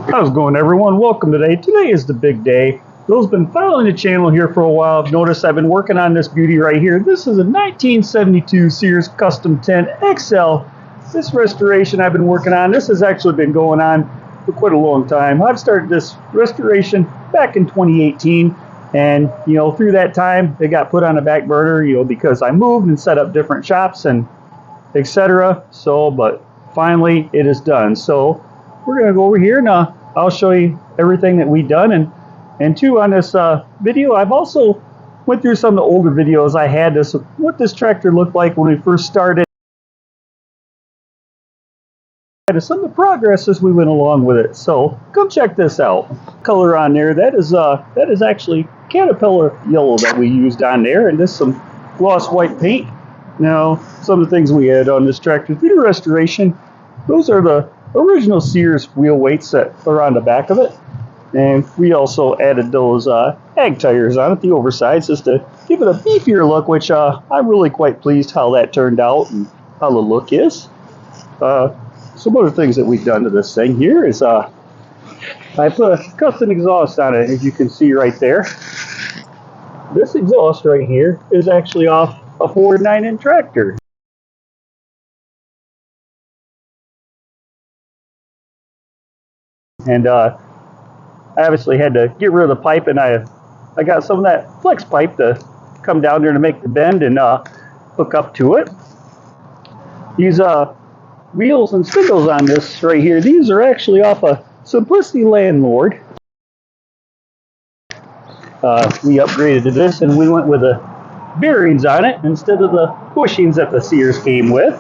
How's it going, everyone? Welcome today. Today is the big day. Those been following the channel here for a while have noticed I've been working on this beauty right here. This is a 1972 Sears Custom 10 XL. This restoration I've been working on, this has actually been going on for quite a long time. I've started this restoration back in 2018, and through that time it got put on a back burner, because I moved and set up different shops and etc. But finally it is done. So we're going to go over here and I'll show you everything that we've done. And too, on this video, I've also went through some of the older videos I had, what this tractor looked like when we first started, and some of the progress as we went along with it. So come check this out. Color on there, that is actually Caterpillar yellow that we used on there, and this some gloss white paint. Now, some of the things we had on this tractor through the restoration, those are the original Sears wheel weights that are on the back of it. And we also added those ag tires on it, the oversized, just to give it a beefier look, which I'm really quite pleased how that turned out and how the look is. Some other things that we've done to this thing here is I put a custom exhaust on it, as you can see right there. This exhaust right here is actually off a Ford 9-inch tractor. And I obviously had to get rid of the pipe, and I got some of that flex pipe to come down there to make the bend and hook up to it. These wheels and spindles on this right here, these are actually off a Simplicity Landlord. We upgraded to this and we went with the bearings on it instead of the bushings that the Sears came with.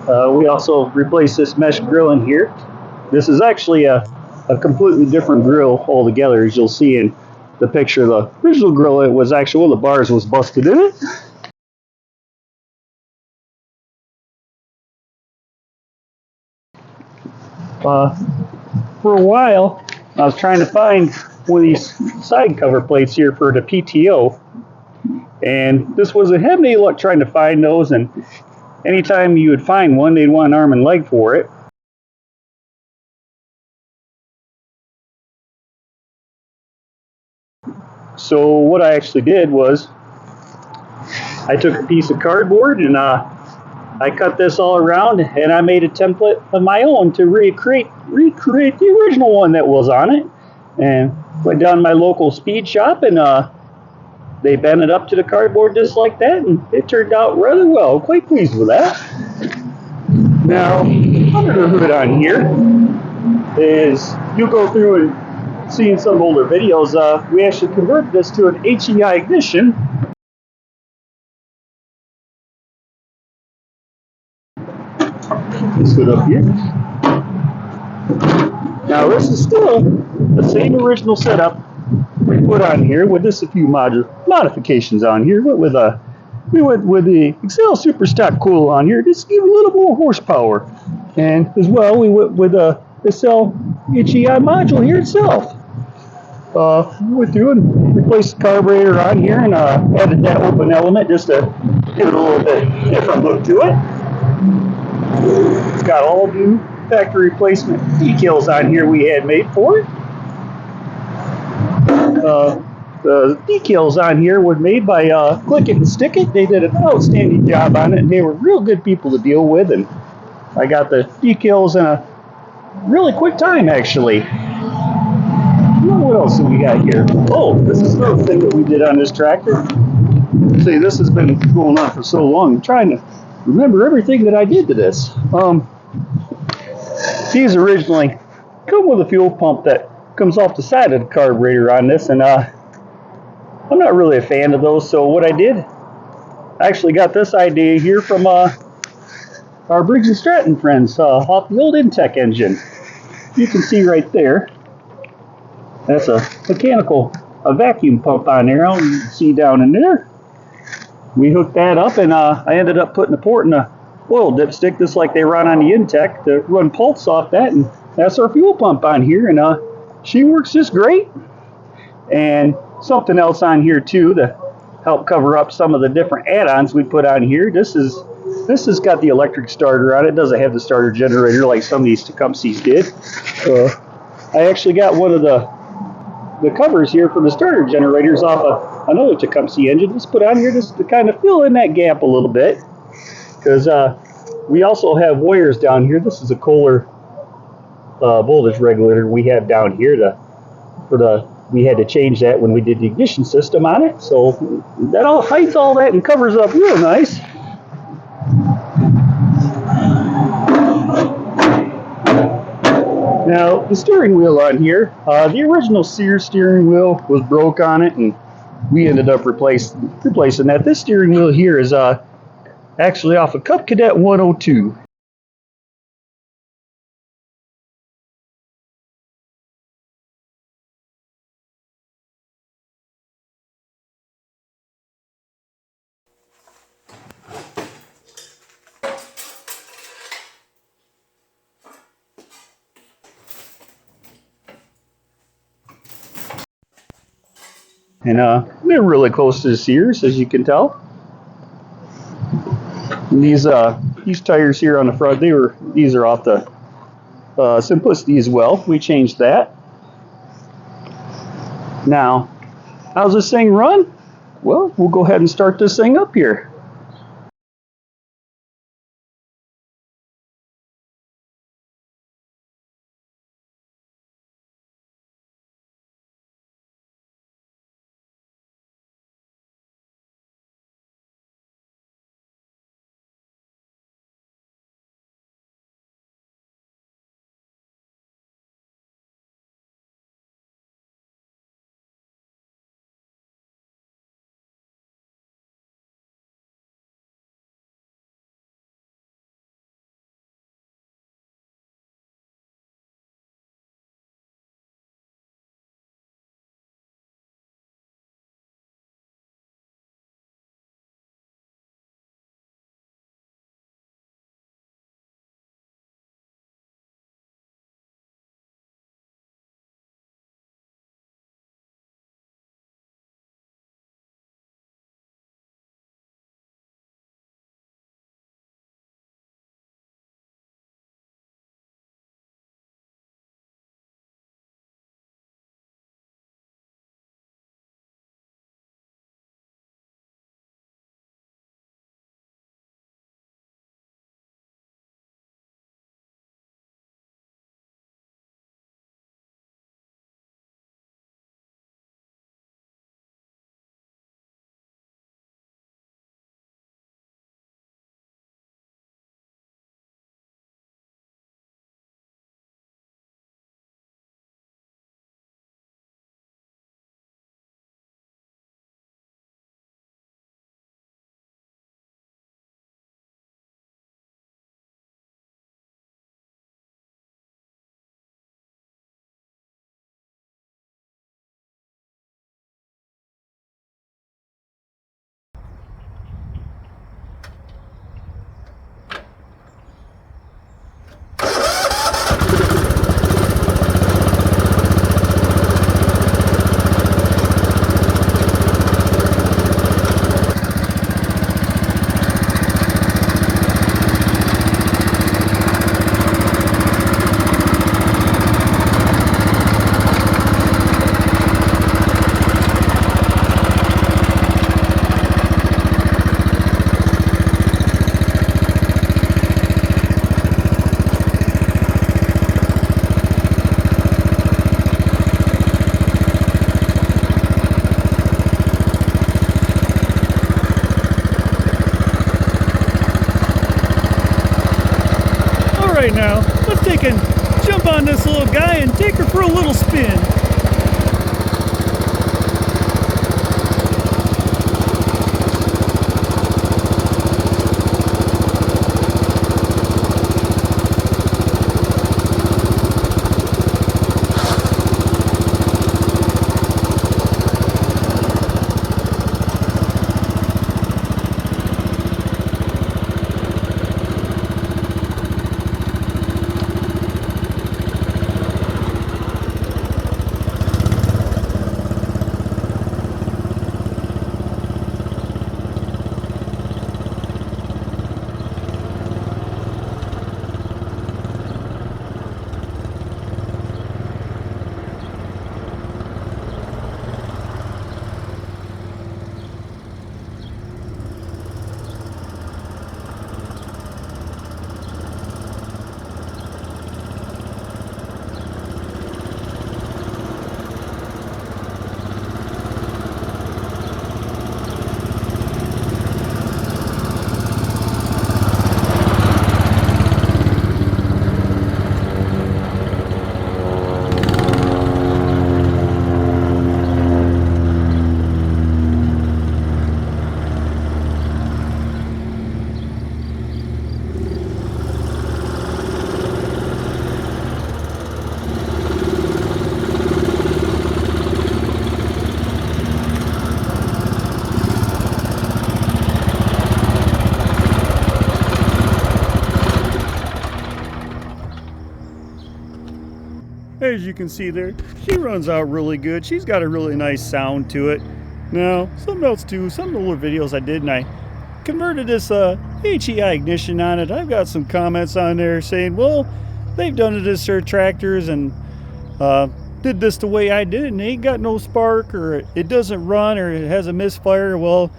We also replaced this mesh grill in here. This is actually a completely different grill altogether, as you'll see in the picture. The original grill, it was actually, one of the bars was busted in it. For a while, I was trying to find one of these side cover plates here for the PTO, and this wasn't having any luck trying to find those, and anytime you would find one, they'd want an arm and leg for it. So what I actually did was I took a piece of cardboard and I cut this all around, and I made a template of my own to recreate the original one that was on it, and went down to my local speed shop, and they bent it up to the cardboard just like that, and it turned out rather well. Quite pleased with that. Now, under the hood on here is, you'll go through and seeing some older videos, we actually converted this to an HEI ignition. This hood up here. Now this is still the same original setup we put on here, with just a few modifications on here. We went with the Excel Super Stock Cool on here, just to give a little more horsepower. And as well, we went with the Excel HEI module here itself. We went through and replaced the carburetor on here and added that open element just to give it a little bit different look to it. It's got all new factory replacement decals on here we had made for it. The decals on here were made by Click It and Stick It. They did an outstanding job on it, and they were real good people to deal with, and I got the decals in a really quick time, actually. What else do we got here? Oh, this is another thing that we did on this tractor. See, this has been going on for so long. I'm trying to remember everything that I did to this. These originally come with a fuel pump that comes off the side of the carburetor on this, and I'm not really a fan of those. So what I did, I actually got this idea here from our Briggs & Stratton friends off the old Intech engine. You can see right there, that's a vacuum pump on there. You can see down in there. We hooked that up, and I ended up putting a port in a oil dipstick, just like they run on the Intech, to run pulse off that, and that's our fuel pump on here, and she works just great. And something else on here too to help cover up some of the different add-ons we put on here. This has got the electric starter on it. It doesn't have the starter generator like some of these Tecumsehs did. I actually got one of the covers here for the starter generators off another Tecumseh engine. Just put on here just to kind of fill in that gap a little bit, because we also have wires down here. This is a Kohler voltage regulator we have down here we had to change that when we did the ignition system on it. So that all hides all that and covers up real nice. Now the steering wheel on here, the original Sears steering wheel was broke on it, and we ended up replacing that. This steering wheel here is actually off of Cup Cadet 102. And they're really close to the Sears, as you can tell. And these tires here on the front, these are off the Simplicity as well. We changed that. Now, how's this thing run? Well, we'll go ahead and start this thing up here. Now, let's take a jump on this little guy and take her for a little spin. as you can see there, she runs out really good. She's got a really nice sound to it. Now, something else too, some of the older videos I did, and I converted this HEI ignition on it. I've got some comments on there saying, well, they've done it as their tractors and did this the way I did it, and they ain't got no spark, or it doesn't run, or it has a misfire. Well,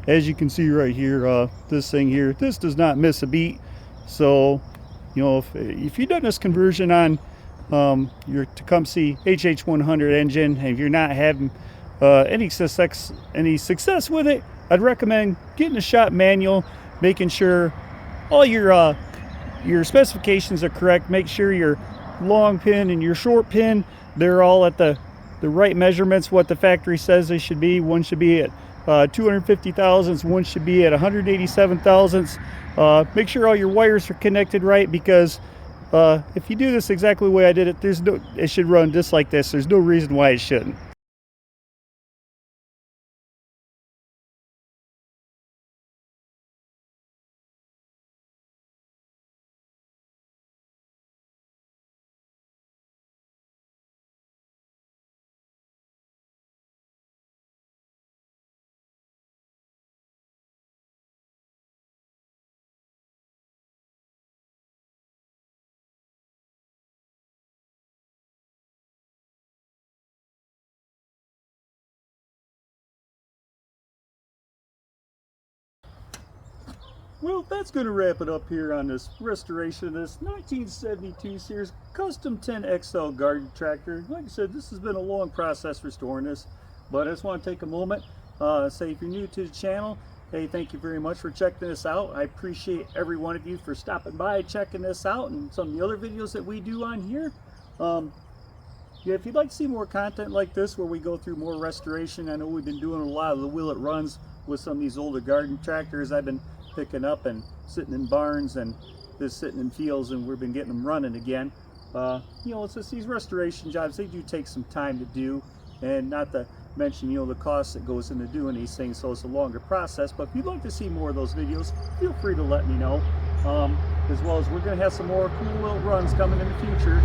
as you can see right here, this thing here, this does not miss a beat. So, you know, if you've done this conversion on your Tecumseh HH100 engine, and if you're not having any success with it, I'd recommend getting a shop manual, making sure all your specifications are correct. Make sure your long pin and your short pin, they're all at the right measurements, what the factory says they should be. One should be at 250 thousandths, one should be at 187 thousandths. Make sure all your wires are connected right, because if you do this exactly the way I did it, it should run just like this. There's no reason why it shouldn't. Well, that's going to wrap it up here on this restoration of this 1972 Sears Custom 10XL garden tractor. Like I said, this has been a long process restoring this, but I just want to take a moment, say if you're new to the channel, hey, thank you very much for checking this out. I appreciate every one of you for stopping by, checking this out, and some of the other videos that we do on here. Yeah, if you'd like to see more content like this, where we go through more restoration, I know we've been doing a lot of the wheel it runs with some of these older garden tractors I've been picking up and sitting in barns and just sitting in fields, and we've been getting them running again. You know, it's just these restoration jobs, they do take some time to do, and not to mention, you know, the cost that goes into doing these things, so it's a longer process. But if you'd like to see more of those videos, feel free to let me know. As well as we're going to have some more cool little runs coming in the future.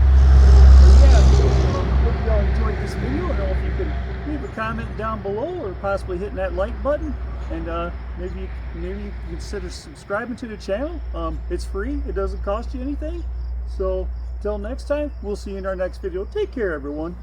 Hope you all enjoyed this video. I don't know if you can leave a comment down below, or possibly hitting that like button, and maybe you can consider subscribing to the channel. It's free, it doesn't cost you anything. So till next time, we'll see you in our next video. Take care, everyone.